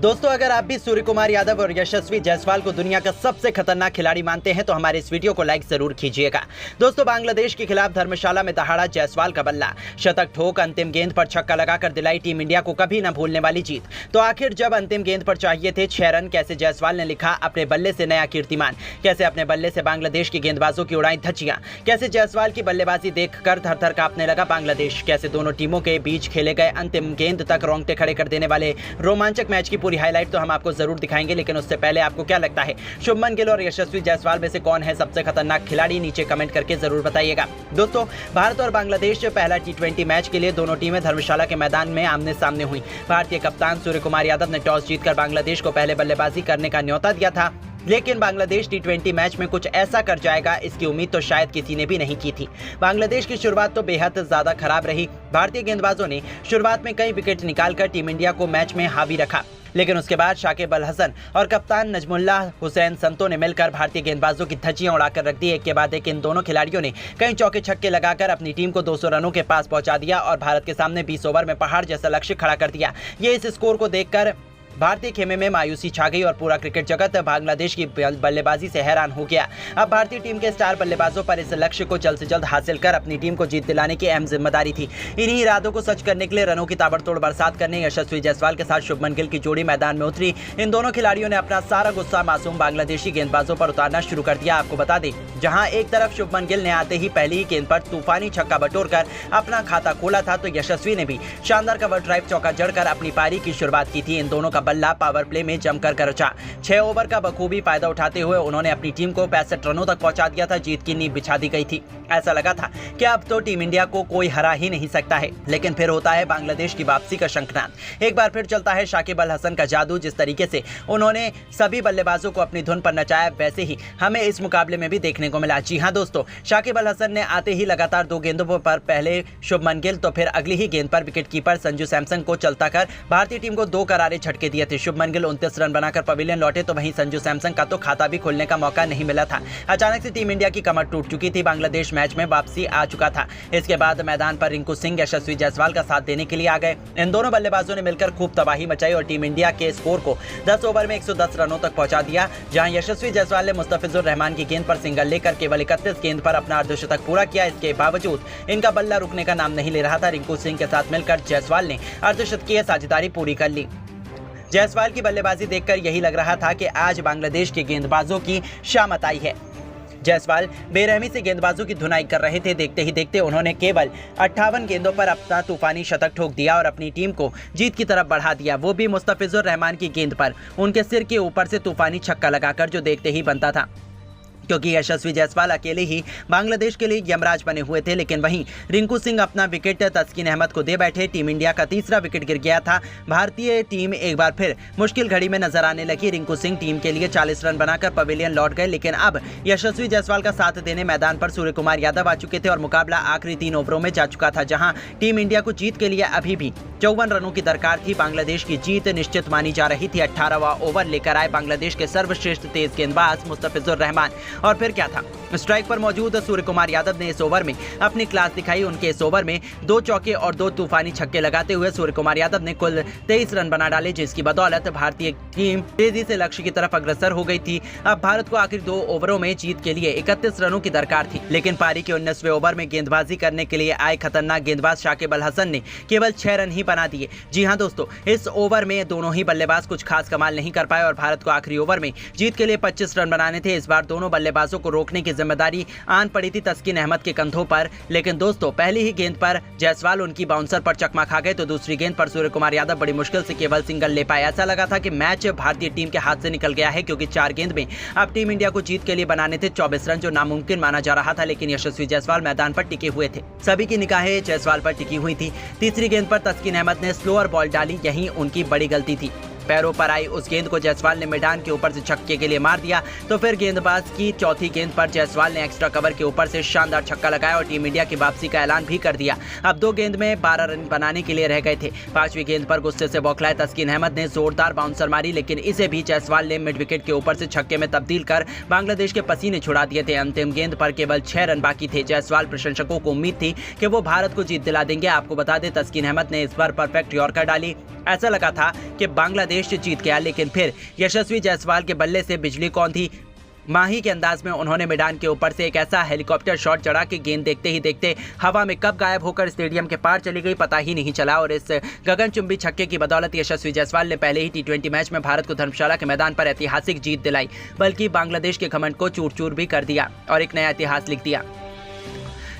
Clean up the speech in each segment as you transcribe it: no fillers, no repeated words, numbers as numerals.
दोस्तों, अगर आप भी सूर्य कुमार यादव और यशस्वी जायसवाल को दुनिया का सबसे खतरनाक खिलाड़ी मानते हैं तो हमारे इस वीडियो को लाइक जरूर कीजिएगा। दोस्तों, बांग्लादेश के खिलाफ धर्मशाला में दहाड़ा जायसवाल का बल्ला, शतक ठोक अंतिम गेंद पर छक्का लगाकर दिलाई टीम इंडिया को कभी न भूलने वाली जीत। तो आखिर जब अंतिम गेंद पर चाहिए थे 6 रन, कैसे जायसवाल ने लिखा अपने बल्ले से नया कीर्तिमान, कैसे अपने बल्ले से बांग्लादेश की गेंदबाजों की उड़ाई धज्जियां, कैसे जायसवाल की बल्लेबाजी देखकर थर-थर कांपने लगा बांग्लादेश, कैसे दोनों टीमों के बीच खेले गए अंतिम गेंद तक रोंगटे खड़े कर देने वाले रोमांचक मैच की पूरी हाईलाइट तो हम आपको जरूर दिखाएंगे। लेकिन उससे पहले आपको क्या लगता है, शुभमन गिल और यशस्वी जायसवाल में से कौन है सबसे खतरनाक खिलाड़ी? नीचे कमेंट करके जरूर बताइएगा। दोस्तों, भारत और बांग्लादेश पहला T20 मैच के लिए दोनों टीमें धर्मशाला के मैदान में आमने सामने हुई। भारतीय कप्तान सूर्य कुमार यादव ने टॉस जीतकर बांग्लादेश को पहले बल्लेबाजी करने का न्योता दिया था, लेकिन बांग्लादेश T20 मैच में कुछ ऐसा कर जाएगा इसकी उम्मीद तो शायद किसी ने भी नहीं की थी। बांग्लादेश की शुरुआत तो बेहद ज्यादा खराब रही। भारतीय गेंदबाजों ने शुरुआत में कई विकेट निकालकर टीम इंडिया को मैच में हावी रखा, लेकिन उसके बाद शाकिब अल हसन और कप्तान नजमुल्लाह हुसैन संतो ने मिलकर भारतीय गेंदबाजों की धज्जियां उड़ाकर रख दी। एक के बाद एक इन दोनों खिलाड़ियों ने कई चौके छक्के लगाकर अपनी टीम को 200 रनों के पास पहुंचा दिया और भारत के सामने 20 ओवर में पहाड़ जैसा लक्ष्य खड़ा कर दिया। ये इस स्कोर को देखकर भारतीय खेमे में मायूसी छा गई और पूरा क्रिकेट जगत बांग्लादेश की बल्लेबाजी से हैरान हो गया। अब भारतीय टीम के स्टार बल्लेबाजों पर इस लक्ष्य को जल्द से जल्द हासिल कर अपनी टीम को जीत दिलाने की अहम जिम्मेदारी थी। इन्हीं इरादों को सच करने के लिए रनों की ताबड़तोड़ बरसात करने यशस्वी जायसवाल के साथ शुभमन गिल की जोड़ी मैदान में उतरी। इन दोनों खिलाड़ियों ने अपना सारा गुस्सा मासूम बांग्लादेशी गेंदबाजों पर उतारना शुरू कर दिया। आपको बता दें, जहां एक तरफ शुभमन गिल ने आते ही पहली ही गेंद पर तूफानी छक्का बटोरकर अपना खाता खोला था, तो यशस्वी ने भी शानदार कवर ड्राइव चौका जड़कर अपनी पारी की शुरुआत की थी। इन दोनों का बल्ला पावर प्ले में जमकर गरजा। 6 ओवर का बखूबी फायदा उठाते हुए उन्होंने अपनी टीम को 65 रनों तक पहुंचा दिया था। जीत की नींव बिछा दी गई थी। ऐसा लगा था कि अब तो टीम इंडिया को कोई हरा ही नहीं सकता है, लेकिन फिर होता है बांग्लादेश की वापसी का शंखनाद। एक बार फिर चलता है शाकिब अल हसन का जादू। जिस तरीके से उन्होंने सभी बल्लेबाजों को अपनी धुन पर नचाया, वैसे ही हमें इस मुकाबले में भी देखने को मिला। जी हां दोस्तों, शाकिब अल हसन ने आते ही लगातार 2 गेंदों पर पहले शुभमन गिल तो फिर अगली ही गेंद पर विकेटकीपर संजू सैमसन को चलता कर भारतीय टीम को 2 करारे झटके दिए थे। शुभमन गिल 29 रन बनाकर पवेलियन लौटे, तो वहीं संजू सैमसन का तो खाता भी खोलने का मौका नहीं मिला था। अचानक से टीम इंडिया की कमर टूट चुकी थी। बांग्लादेश मैच में वापसी आ चुका था। इसके बाद मैदान पर रिंकू सिंह यशस्वी जायसवाल का साथ देने के लिए आ गए। इन दोनों बल्लेबाजों ने मिलकर खूब तबाही मचाई और टीम इंडिया के स्कोर को 10 ओवर में 110 रनों तक पहुंचा दिया। जहां यशस्वी जायसवाल ने मुस्तफिजुर रहमान की गेंद पर सिंगल लेकर केवल 31 गेंद पर अपना अर्धशतक पूरा किया। इसके बावजूद इनका बल्ला रुकने का नाम नहीं ले रहा था। रिंकू सिंह के साथ मिलकर जायसवाल ने अर्धशतकीय साझेदारी पूरी कर ली। जायसवाल की बल्लेबाजी देखकर यही लग रहा था कि आज बांग्लादेश के गेंदबाजों की शामत आई है। जायसवाल बेरहमी से गेंदबाजों की धुनाई कर रहे थे। देखते ही देखते उन्होंने केवल 58 गेंदों पर अपना तूफानी शतक ठोक दिया और अपनी टीम को जीत की तरफ बढ़ा दिया, वो भी मुस्तफिजुर रहमान की गेंद पर उनके सिर के ऊपर से तूफानी छक्का लगाकर, जो देखते ही बनता था, क्योंकि यशस्वी जायसवाल अकेले ही बांग्लादेश के लिए यमराज बने हुए थे। लेकिन वहीं रिंकू सिंह अपना विकेट तस्कीन अहमद को दे बैठे। टीम इंडिया का तीसरा विकेट गिर गया था। भारतीय टीम एक बार फिर मुश्किल घड़ी में नजर आने लगी। रिंकू सिंह टीम के लिए 40 रन बनाकर पवेलियन लौट गए, लेकिन अब यशस्वी जायसवाल का साथ देने मैदान पर सूर्य कुमार यादव आ चुके थे और मुकाबला आखिरी 3 ओवरों में जा चुका था, जहां टीम इंडिया को जीत के लिए अभी भी 54 रनों की दरकार थी। बांग्लादेश की जीत निश्चित मानी जा रही थी। 18वां ओवर लेकर आए बांग्लादेश के सर्वश्रेष्ठ तेज गेंदबाज मुस्तफिजुर रहमान, और फिर क्या था, स्ट्राइक पर मौजूद सूर्य कुमार यादव ने इस ओवर में अपनी क्लास दिखाई। उनके इस ओवर में 2 चौके और 2 तूफानी छक्के लगाते हुए सूर्य कुमार यादव ने कुल 23 रन बना डाले, जिसकी बदौलत भारतीय टीम तेजी से लक्ष्य की तरफ अग्रसर हो गई थी। अब भारत को आखिर 2 ओवरों में जीत के लिए 31 रनों की दरकार थी, लेकिन पारी के 19वें ओवर में गेंदबाजी करने के लिए आए खतरनाक गेंदबाज शाकिब अल हसन ने केवल 6 रन ही बना दिए। जी हां दोस्तों, इस ओवर में दोनों ही बल्लेबाज कुछ खास कमाल नहीं कर पाए और भारत को आखिरी ओवर में जीत के लिए 25 रन बनाने थे। इस बार दोनों बल्लेबाजों को रोकने की जिम्मेदारी आन पड़ी थी तस्कीन अहमद के कंधों पर, लेकिन दोस्तों पहली ही गेंद पर जायसवाल उनकी बाउंसर पर चकमा खा गए, तो दूसरी गेंद पर सूर्य कुमार यादव बड़ी मुश्किल से केवल सिंगल ले पाए। ऐसा लगा था कि मैच भारतीय टीम के हाथ से निकल गया है, क्योंकि 4 गेंद में अब टीम इंडिया को जीत के लिए बनाने थे 24 रन, जो नामुमकिन माना जा रहा था। लेकिन यशस्वी जायसवाल मैदान पर टिके हुए थे। सभी की निगाहें जायसवाल पर टिकी हुई थी। तीसरी गेंद पर तस्कीन अहमद ने स्लोअर बॉल डाली, यही उनकी बड़ी गलती थी। पैरों पर आई उस गेंद को जायसवाल ने मैदान के ऊपर से छक्के के लिए मार दिया, तो फिर गेंदबाज की चौथी गेंद पर जायसवाल ने एक्स्ट्रा कवर के ऊपर से शानदार छक्का लगाया और टीम इंडिया की वापसी का ऐलान भी कर दिया। अब 2 गेंद में 12 रन बनाने के लिए रह गए थे। 5वीं गेंद पर गुस्से से बौखलाए तस्कीन अहमद ने जोरदार बाउंसर मारी, लेकिन इसे भी जायसवाल ने मिड विकेट के ऊपर से छक्के में तब्दील कर बांग्लादेश के पसीने छुड़ा दिए थे। अंतिम गेंद पर केवल 6 रन बाकी थे। जायसवाल प्रशंसकों को उम्मीद थी कि वो भारत को जीत दिला देंगे। आपको बता दें, तस्कीन अहमद ने इस बार परफेक्ट यॉर्कर डाली। ऐसा लगा था कि बांग्लादेश बांग्लादेश जीत गया। लेकिन फिर यशस्वी जायसवाल के बल्ले से बिजली कौन थी। माही के अंदाज में उन्होंने मैदान के ऊपर से एक ऐसा हेलीकॉप्टर शॉट चढ़ा कि गेंद देखते ही देखते हवा में कब गायब होकर स्टेडियम के पार चली गई पता ही नहीं चला। और इस गगनचुंबी छक्के की बदौलत यशस्वी जायसवाल ने पहले ही T20 मैच में भारत को धर्मशाला के मैदान पर ऐतिहासिक जीत दिलाई, बल्कि बांग्लादेश के घमंड को चूर चूर भी कर दिया और एक नया इतिहास लिख दिया।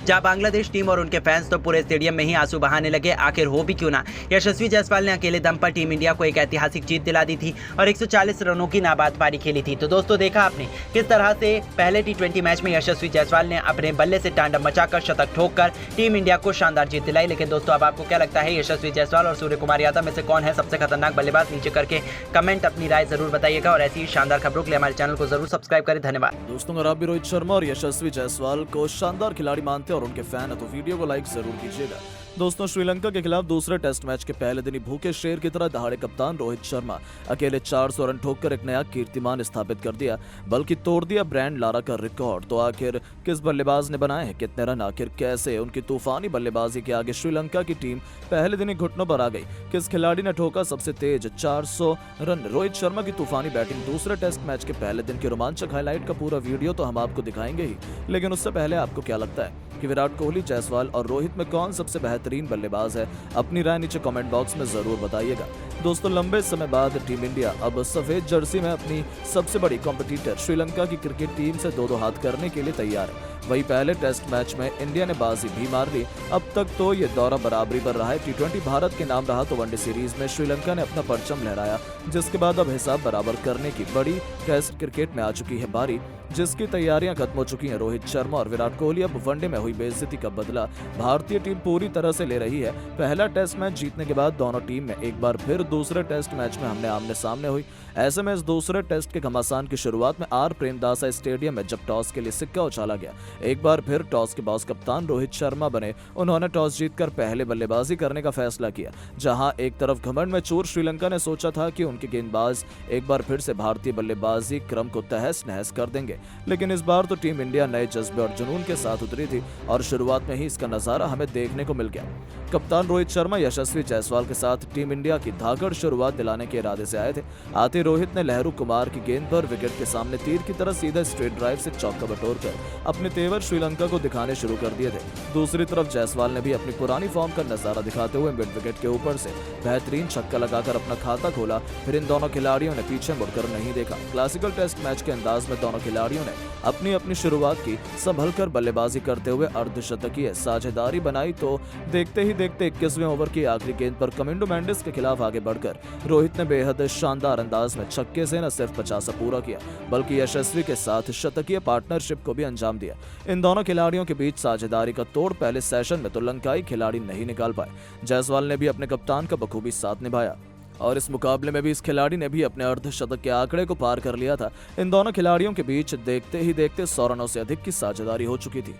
जहां बांग्लादेश टीम और उनके फैंस तो पूरे स्टेडियम में ही आंसू बहाने लगे। आखिर हो भी क्यों ना, यशस्वी जायसवाल ने अकेले दम पर टीम इंडिया को एक ऐतिहासिक जीत दिला दी थी और 140 रनों की नाबाद पारी खेली थी। तो दोस्तों, देखा आपने किस तरह से पहले T20 मैच में यशस्वी जायसवाल ने अपने बल्ले से तांडव मचाकर शतक ठोककर टीम इंडिया को शानदार जीत दिलाई। लेकिन दोस्तों, अब आपको क्या लगता है, यशस्वी जायसवाल और सूर्य कुमार यादव में से कौन है सबसे खतरनाक बल्लेबाज? नीचे करके कमेंट अपनी राय जरूर बताइएगा और ऐसी ही शानदार खबरों के लिए हमारे चैनल को जरूर सब्सक्राइब करें। धन्यवाद। दोस्तों, अगर आप भी रोहित शर्मा और यशस्वी जायसवाल को शानदार खिलाड़ी मानते हैं और उनके फैन है तो वीडियो को लाइक जरूर कीजिएगा। दोस्तों, श्रीलंका के खिलाफ दूसरे टेस्ट मैच के पहले दिन ही भूखे शेर की तरह दहाड़े कप्तान रोहित शर्मा अकेले 400 रन ठोककर एक नया कीर्तिमान स्थापित कर दिया, बल्कि तोड़ दिया ब्रांड लारा का रिकॉर्ड। तो आखिर किस बल्लेबाज ने बनाए हैं कितने रन, आखिर कैसे उनकी तूफानी बल्लेबाजी के आगे श्रीलंका की टीम पहले दिन ही घुटनों पर आ गई, किस खिलाड़ी ने ठोका सबसे तेज 400 रन। रोहित शर्मा की तूफानी बैटिंग दूसरे टेस्ट मैच के पहले दिन की रोमांचक हाईलाइट का पूरा वीडियो तो हम आपको दिखाएंगे ही, लेकिन उससे पहले आपको क्या लगता है कि विराट कोहली, जायसवाल और रोहित में कौन सबसे बेहतरीन बल्लेबाज है? अपनी राय नीचे कमेंट बॉक्स में जरूर बताइएगा। दोस्तों, लंबे समय बाद टीम इंडिया अब सफेद जर्सी में अपनी सबसे बड़ी कॉम्पिटिटर श्रीलंका की क्रिकेट टीम से दो हाथ करने के लिए तैयार है। वही पहले टेस्ट मैच में इंडिया ने बाजी भी मार ली। अब तक तो ये दौरा बराबरी पर रहा है। T20 भारत के नाम रहा तो वनडे सीरीज में श्रीलंका ने अपना परचम लहराया, जिसके बाद अब हिसाब बराबर करने की बड़ी टेस्ट क्रिकेट में आ चुकी है बारी, जिसकी तैयारियां खत्म हो चुकी हैं। रोहित शर्मा और विराट कोहली अब वनडे में हुई बेइज्जती का बदला भारतीय टीम पूरी तरह से ले रही है। पहला टेस्ट मैच जीतने के बाद दोनों टीम में एक बार फिर दूसरे टेस्ट मैच में आमने सामने हुई। ऐसे में इस दूसरे टेस्ट के घमासान की शुरुआत में आर प्रेमदासा स्टेडियम में जब टॉस के लिए सिक्का उछाला गया, एक बार फिर टॉस के बॉस कप्तान रोहित शर्मा बने। उन्होंने टॉस जीतकर पहले बल्लेबाजी करने का फैसला किया। जहां एक तरफ घमंड में चूर श्रीलंका ने सोचा था कि उनके गेंदबाज एक बार फिर से भारतीय बल्लेबाजी क्रम को तहस नहस कर देंगे, लेकिन इस बार तो टीम इंडिया नए जज्बे और जुनून के साथ उतरी थी और शुरुआत में ही इसका नजारा हमें देखने को मिल गया। कप्तान रोहित शर्मा यशस्वी जायसवाल के साथ टीम इंडिया की धाकड़ शुरुआत दिलाने के इरादे से आए थे। आते रोहित ने लहरू कुमार की गेंद पर विकेट के सामने तीर की तरह सीधा स्ट्रेट ड्राइव से चौका बटोरकर अपने तेवर श्रीलंका को दिखाने शुरू कर दिए थे। दूसरी तरफ जायसवाल ने भी अपनी पुरानी फॉर्म का नजारा दिखाते हुए मिड विकेट के ऊपर से बेहतरीन छक्का लगाकर अपना खाता खोला। फिर इन दोनों खिलाड़ियों ने पीछे मुड़कर नहीं देखा। क्लासिकल टेस्ट मैच के अंदाज में दोनों खिलाड़ियों ने अपनी अपनी शुरुआत की, संभलकर बल्लेबाजी करते हुए अर्धशतकीय साझेदारी बनाई। तो देखते ही देखते 21वें ओवर की आखिरी गेंद पर कमिंडो मेंडिस के खिलाफ आगे बढ़कर रोहित ने बेहद शानदार अंदाज में छक्के से न सिर्फ 50 पूरा किया, बल्कि यशस्वी के साथ शतकीय पार्टनरशिप को भी अंजाम दिया। इन दोनों खिलाड़ियों के बीच साझेदारी का तोड़ पहले सेशन में तो लंकाई खिलाड़ी नहीं निकाल पाए। जायसवाल ने भी अपने कप्तान का बखूबी साथ निभाया और इस मुकाबले में भी इस खिलाड़ी ने भी अपने अर्धशतक के आंकड़े को पार कर लिया था। इन दोनों खिलाड़ियों के बीच देखते ही देखते 100 रनों से अधिक की साझेदारी हो चुकी थी।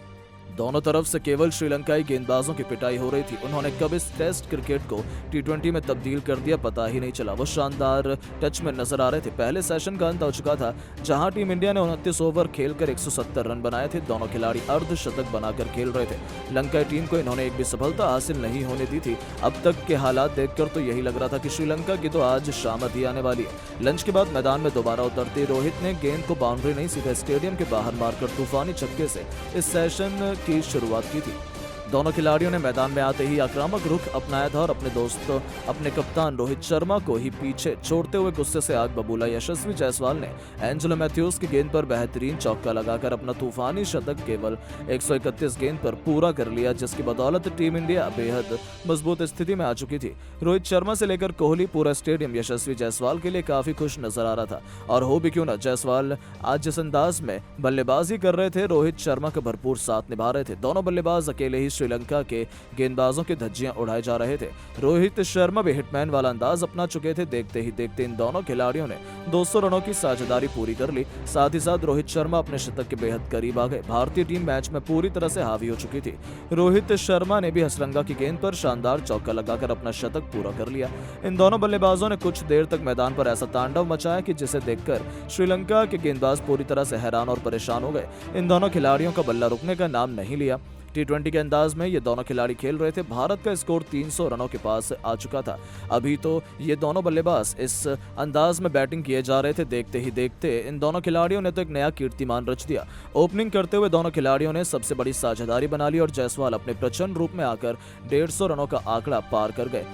दोनों तरफ से केवल श्रीलंकाई गेंदबाजों की पिटाई हो रही थी। उन्होंने कब इस टेस्ट क्रिकेट को T20 में तब्दील कर दिया पता ही नहीं चला। वो शानदार टच में नजर आ रहे थे। पहले सेशन का अंत हो चुका था, जहां टीम इंडिया ने 29 ओवर खेलकर 170 रन बनाए थे। दोनों खिलाड़ी अर्धशतक बनाकर खेल रहे थे। लंकाई टीम को इन्होंने एक भी सफलता हासिल नहीं होने दी थी। अब तक के हालात देखकर तो यही लग रहा था कि श्रीलंका की तो आज शामत ही आने वाली है। लंच के बाद मैदान में दोबारा उतरते रोहित ने गेंद को बाउंड्री नहीं सीधे स्टेडियम के बाहर मारकर तूफानी छक्के से इस सेशन की शुरुआत की थी। दोनों खिलाड़ियों ने मैदान में आते ही आक्रामक रुख अपनाया था और अपने कप्तान रोहित शर्मा को ही पीछे छोड़ते हुए गुस्से से आग बबूला। यशस्वी जायसवाल ने एंजेलो मैथ्यूज की गेंद पर बेहतरीन चौका लगाकर अपना तूफानी शतक केवल 131 गेंद पर पूरा कर लिया, जिसकी बदौलत टीम इंडिया बेहद मजबूत स्थिति में आ चुकी थी। रोहित शर्मा से लेकर कोहली, पूरा स्टेडियम यशस्वी जायसवाल के लिए काफी खुश नजर आ रहा था। और हो भी क्यों ना, जायसवाल आज जिस अंदाज में बल्लेबाजी कर रहे थे, रोहित शर्मा का भरपूर साथ निभा रहे थे। दोनों बल्लेबाज अकेले ही श्रीलंका के गेंदबाजों की धज्जियां उड़ाए जा रहे थे। रोहित शर्मा भी हिटमैन वाला अंदाज अपना चुके थे। देखते ही देखते इन दोनों खिलाड़ियों ने 200 रनों की साझेदारी पूरी कर ली। साथ ही साथ रोहित शर्मा अपने शतक के बेहद करीब आ गए। भारतीय टीम मैच में पूरी तरह से हावी हो चुकी थी। रोहित शर्मा ने भी हसरंगा की गेंद पर शानदार चौका लगाकर अपना शतक पूरा कर लिया। इन दोनों बल्लेबाजों ने कुछ देर तक मैदान पर ऐसा तांडव मचाया कि जिसे देखकर श्रीलंका के गेंदबाज पूरी तरह से हैरान और परेशान हो गए। इन दोनों खिलाड़ियों का बल्ला रुकने का नाम नहीं लिया। T20 के अंदाज में ये दोनों खिलाड़ी खेल रहे थे। भारत का स्कोर 300 रनों के पास आ चुका था। अभी तो ये दोनों बल्लेबाज इस अंदाज में बैटिंग किए जा रहे थे। देखते ही देखते इन दोनों खिलाड़ियों ने तो एक नया कीर्तिमान रच दिया। ओपनिंग करते हुए दोनों खिलाड़ियों ने सबसे बड़ी साझेदारी बना ली और जायसवाल अपने प्रचंड रूप में आकर 150 रनों का आंकड़ा पार कर गए।